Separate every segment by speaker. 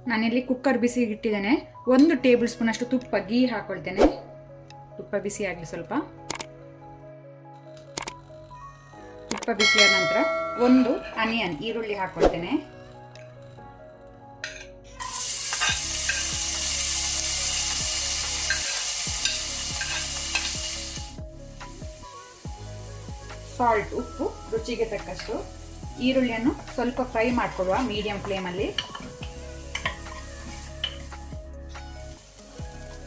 Speaker 1: ನಾನಿಲ್ಲಿ ಕುಕ್ಕರ್ ಬಿಸಿಗೆ ಇಟ್ಟಿದ್ದೇನೆ. 1 table spoon ಅಷ್ಟು ತುಪ್ಪ ಗೀ ಹಾಕೊಳ್ತೇನೆ. ತುಪ್ಪ ಬಿಸಿ ಆಗಲಿ ಸ್ವಲ್ಪ. ತುಪ್ಪ ಬಿಸಿಯಾದ ನಂತರ 1 ಆನಿಯನ್ ಈರುಳ್ಳಿ ಹಾಕೊಳ್ತೇನೆ. ಸಾಲ್ಟ್ ಉಪ್ಪು ರುಚಿಗೆ ತಕ್ಕಷ್ಟು. ಈರುಳ್ಳಿಯನ್ನು ಸ್ವಲ್ಪ ಫ್ರೈ ಮಾಡ್ಕೊಳ್ಳುವ ಮೀಡಿಯಂ ಫ್ಲೇಮಲ್ಲಿ.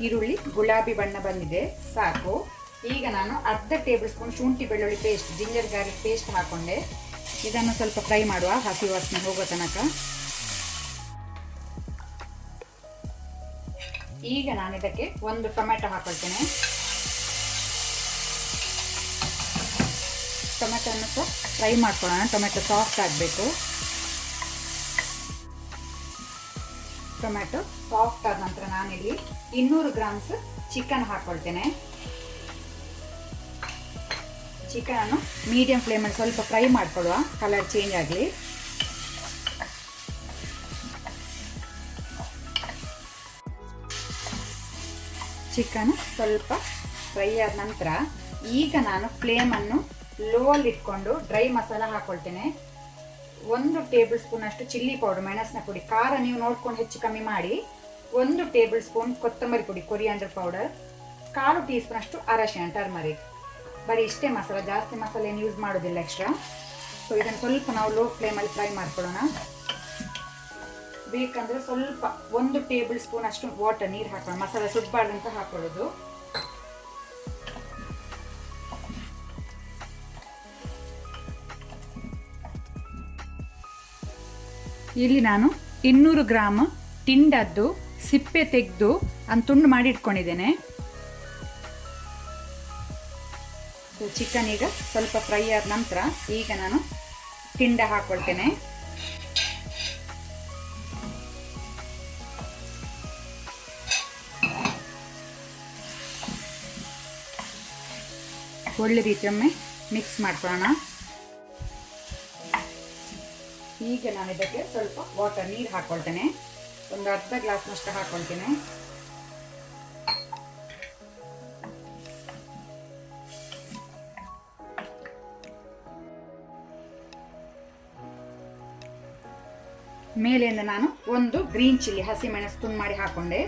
Speaker 1: ಈರುಳ್ಳಿ ಗುಲಾಬಿ ಬಣ್ಣ ಬಂದಿದೆ, ಸಾಕು. ಈಗ ನಾನು ಅರ್ಧ ಟೇಬಲ್ ಸ್ಪೂನ್ ಶುಂಠಿ ಬೆಳ್ಳುಳ್ಳಿ ಪೇಸ್ಟ್, ಜಿಂಜರ್ ಗಾರ್ಲಿಕ್ ಪೇಸ್ಟ್ ಹಾಕೊಂಡೆ. ಇದನ್ನು ಸ್ವಲ್ಪ ಫ್ರೈ ಮಾಡುವ, ಹಸಿ ವಾಸನೆ ಹೋಗೋ ತನಕ. ಈಗ ನಾನು ಇದಕ್ಕೆ 1 ಟೊಮೆಟೊ ಹಾಕೊಳ್ತೇನೆ. ಟೊಮೆಟೊನ್ನು ಸಹ ಫ್ರೈ ಮಾಡ್ಕೊಳ್ಳೋಣ. ಟೊಮೆಟೊ ಸಾಫ್ಟ್ ಆಗಬೇಕು. ಟೊಮೆಟೊ ಸಾಫ್ಟ್ ಆದ ನಂತರ ನಾನಿಲ್ಲಿ 200 ಗ್ರಾಮ್ಸ್ ಚಿಕನ್ ಹಾಕೊಳ್ತೇನೆ. ಚಿಕನ್ ಅನ್ನು ಮೀಡಿಯಂ ಫ್ಲೇಮಲ್ಲಿ ಸ್ವಲ್ಪ ಫ್ರೈ ಮಾಡ್ಕೊಳ್ಳುವ, ಕಲರ್ ಚೇಂಜ್ ಆಗಲಿ. ಚಿಕನ್ ಸ್ವಲ್ಪ ಫ್ರೈ ಆದ ನಂತರ ಈಗ ನಾನು ಫ್ಲೇಮನ್ನು ಲೋ ಅಲ್ಲಿ ಇಟ್ಕೊಂಡು ಡ್ರೈ ಮಸಾಲ ಹಾಕೊಳ್ತೇನೆ. 1 ಟೇಬಲ್ ಸ್ಪೂನ್ ಅಷ್ಟು ಚಿಲ್ಲಿ ಪೌಡರ್, ಮೆಣಸಿನ ಪುಡಿ. ಖಾರ ನೀವು ನೋಡ್ಕೊಂಡು ಹೆಚ್ಚು ಕಮ್ಮಿ ಮಾಡಿ. 1 ಟೇಬಲ್ ಸ್ಪೂನ್ ಕೊತ್ತಂಬರಿ ಪುಡಿ, ಕೊರಿಯಾಂಡರ್ ಪೌಡರ್. 1/4 ಟೀ ಸ್ಪೂನ್ ಅಷ್ಟು ಅರಶಿನ, ಟರ್ಮರಿಕ್. ಬರೀ ಇಷ್ಟೇ ಮಸಾಲ, ಜಾಸ್ತಿ ಮಸಾಲೆ ಏನು ಯೂಸ್ ಮಾಡೋದಿಲ್ಲ ಎಕ್ಸ್ಟ್ರಾ. ಸೊ ಇದನ್ನು ಸ್ವಲ್ಪ ನಾವು ಲೋ ಫ್ಲೇಮಲ್ಲಿ ಫ್ರೈ ಮಾಡ್ಕೊಳ್ಳೋಣ. ಬೇಕಂದರೆ ಸ್ವಲ್ಪ 1 ಟೇಬಲ್ ಸ್ಪೂನ್ ಅಷ್ಟು ವಾಟರ್, ನೀರು ಹಾಕೋಣ. ಮಸಾಲೆ ಸುಡಬಾರ್ದಂತ ಹಾಕೊಳ್ಳೋದು. ಇಲ್ಲಿ ನಾನು 200 ಗ್ರಾಮ್ ಟಿಂಡದ್ದು ಸಿಪ್ಪೆ ತೆಗೆದು ತುಂಡು ಮಾಡಿ ಇಟ್ಕೊಂಡಿದ್ದೇನೆ. ಚಿಕನ್ ಈಗ ಸ್ವಲ್ಪ ಫ್ರೈ ಆದ ನಂತರ ಈಗ ನಾನು ಟಿಂಡ ಹಾಕೊಳ್ತೇನೆ. ಒಳ್ಳೆ ರೀತಿಯೊಮ್ಮೆ ಮಿಕ್ಸ್ ಮಾಡ್ಕೊಳ್ಳೋಣ. ಈಗ ನಾನು ಇದಕ್ಕೆ ಸ್ವಲ್ಪ ವಾಟರ್, ನೀರು ಹಾಕೊಳ್ತೇನೆ. ಒಂದು ಅರ್ಧ ಗ್ಲಾಸ್ನಷ್ಟು ಹಾಕೊಳ್ತೇನೆ. ಮೇಲೆಯಿಂದ ನಾನು 1 ಗ್ರೀನ್ ಚಿಲ್ಲಿ, ಹಸಿ ಮೆಣಸು ತುಂಡು ಮಾಡಿ ಹಾಕೊಂಡೆ.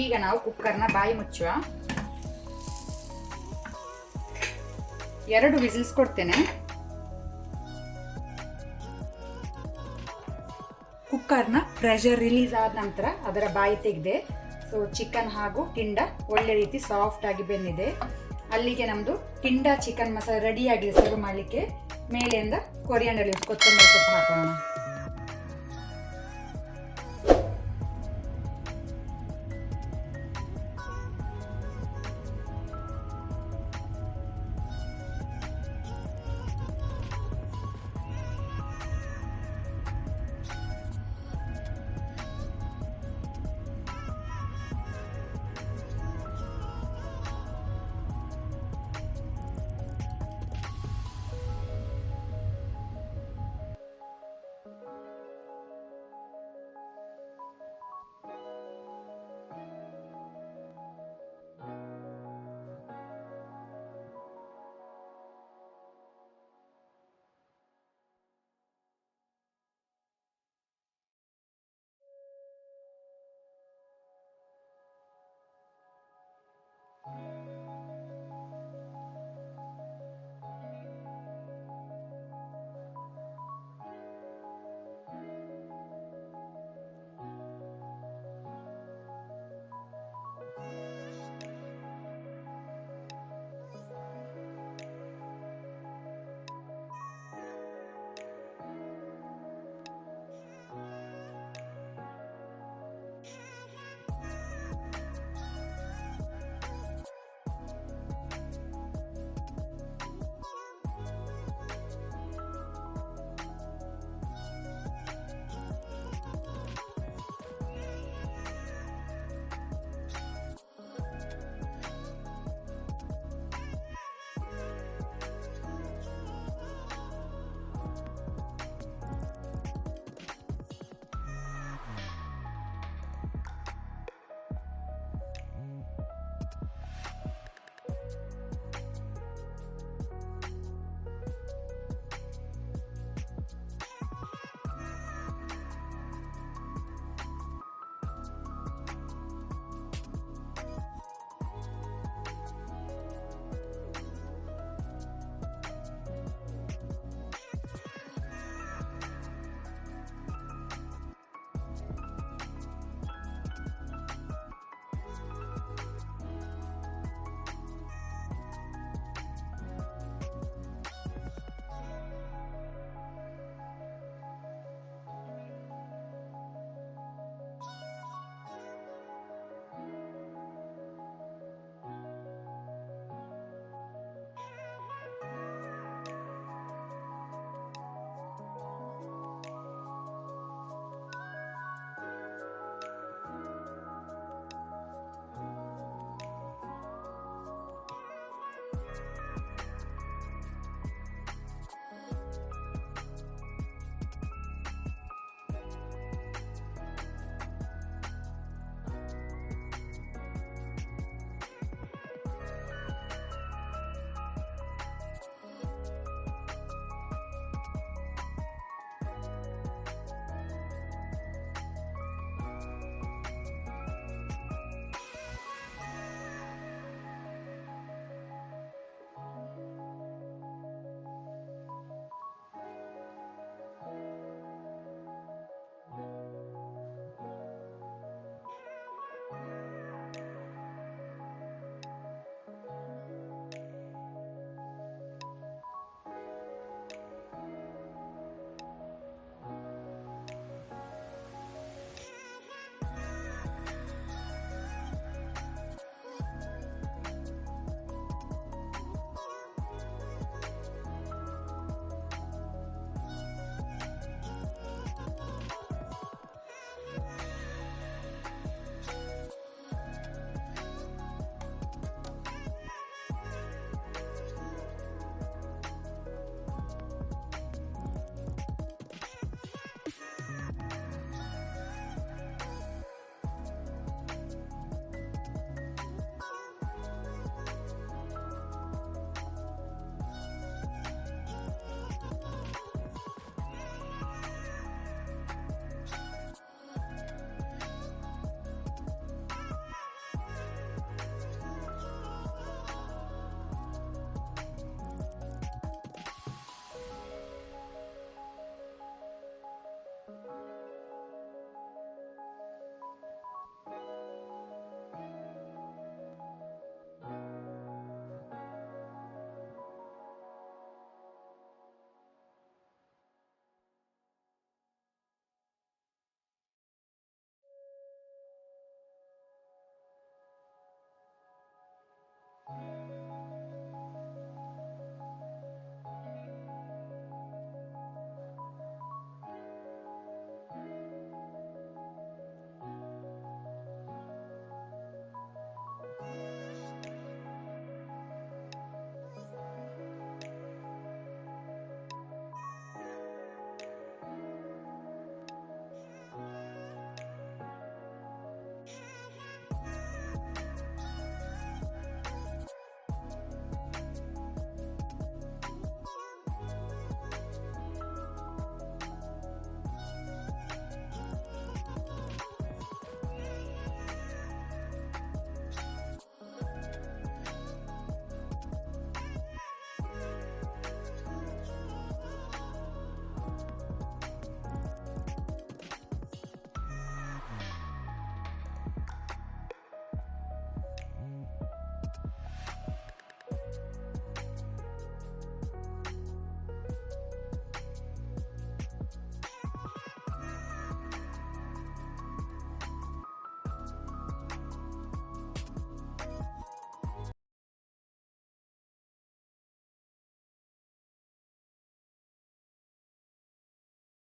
Speaker 1: ಈಗ ನಾವು ಕುಕ್ಕರ್ನ ಬಾಯಿ ಮುಚ್ಚುವ. 2 ವಿಸಿಲ್ಸ್ ಕೊಡ್ತೇನೆ. ಕುಕ್ಕರ್ನ ಪ್ರೆಷರ್ ರಿಲೀಸ್ ಆದ ನಂತರ ಅದರ ಬಾಯಿ ತೆಗೆದೆ. ಸೊ ಚಿಕನ್ ಹಾಗೂ ಟಿಂಡ ಒಳ್ಳೆ ರೀತಿ ಸಾಫ್ಟ್ ಆಗಿ ಬೆಂದಿದೆ. ಅಲ್ಲಿಗೆ ನಮ್ಮದು ಟಿಂಡ ಚಿಕನ್ ಮಸಾಲೆ ರೆಡಿ ಆಗಿದೆ ಸರ್ವ್ ಮಾಡಲಿಕ್ಕೆ. ಮೇಲೆಯಿಂದ ಕೊರಿಯಾಂಡರ್ ಲೀವ್ಸ್, ಕೊತ್ತಂಬರಿ ಸೊಪ್ಪು ಹಾಕೋಣ.